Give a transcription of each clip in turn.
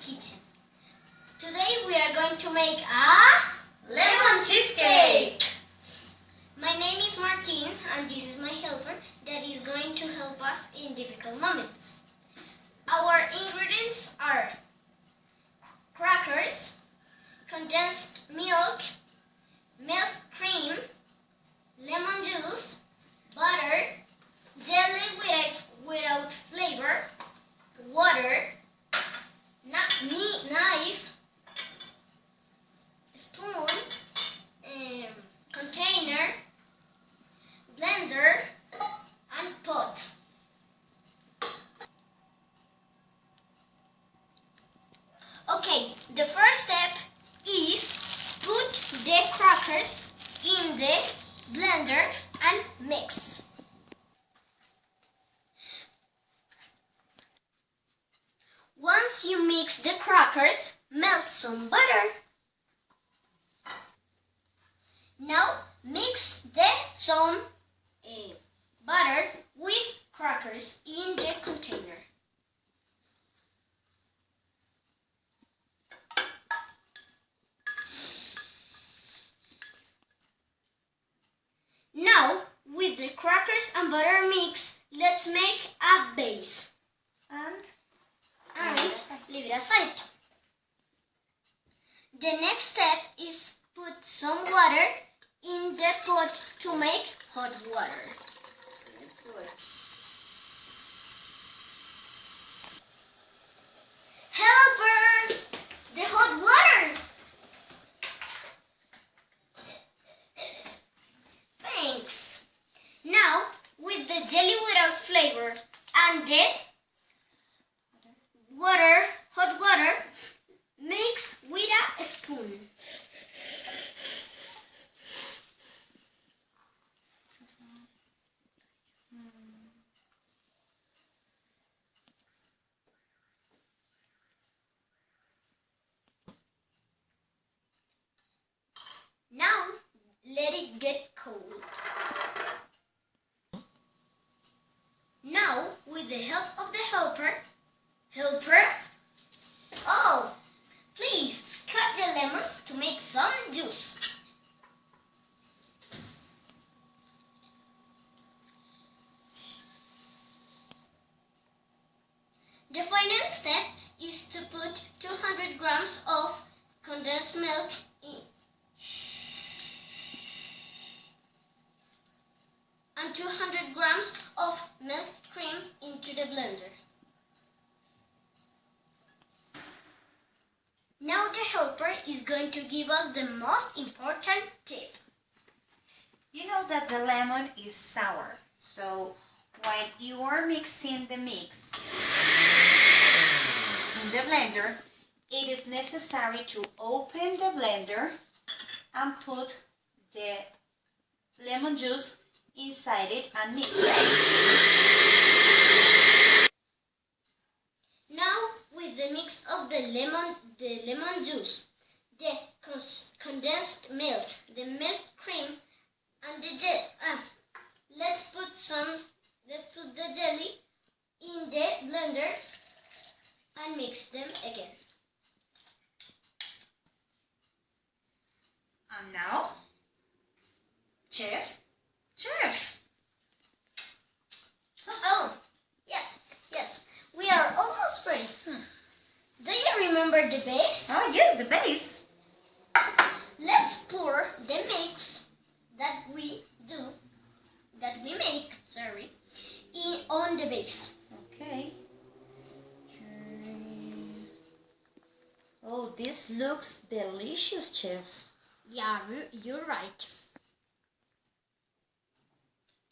kitchen. Today we are going to make a lemon cheesecake. My name is Martin and this is my helper that is going to help us in difficult moments. Our ingredients are crackers, condensed milk, milk cream, lemon juice, butter, jelly without flavor, water, knife, spoon, container, blender, and pot. Okay, the first step is put the crackers in the blender and mix. Once you mix the crackers, melt some butter. Now mix some butter with crackers in the container. Now, with the crackers and butter mix, let's make a base. And leave it aside. The next step is put some water in the pot to make hot water. Helper! The hot water! Thanks. Now, with the jelly without flavor and the hot water, mix with a spoon. Now, let it get cold. Now, with the help of the helper, oh, please cut the lemons to make some juice. The final step is to put 200 grams of condensed milk in and 200 grams of milk cream into the blender. Now the helper is going to give us the most important tip. You know that the lemon is sour, so while you are mixing the mix in the blender, it is necessary to open the blender and put the lemon juice inside it and mix it. Now, with the mix of the lemon juice, the condensed milk, the milk cream, and the jelly, let's put the jelly in the blender and mix them again. And now, Chef. Oh, yes, we are almost ready. Do you remember the base? Oh yes, the base. Let's pour the mix that we make, on the base. Okay. Oh, this looks delicious, Chef. Yeah, you're right.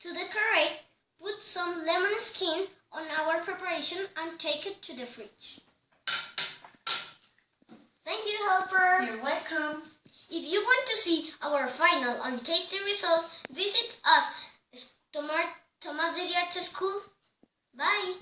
To decorate, put some lemon skin on our preparation and take it to the fridge. Thank you, helper. You're welcome. If you want to see our final and tasty result, visit us, Tomás de Arte School. Bye.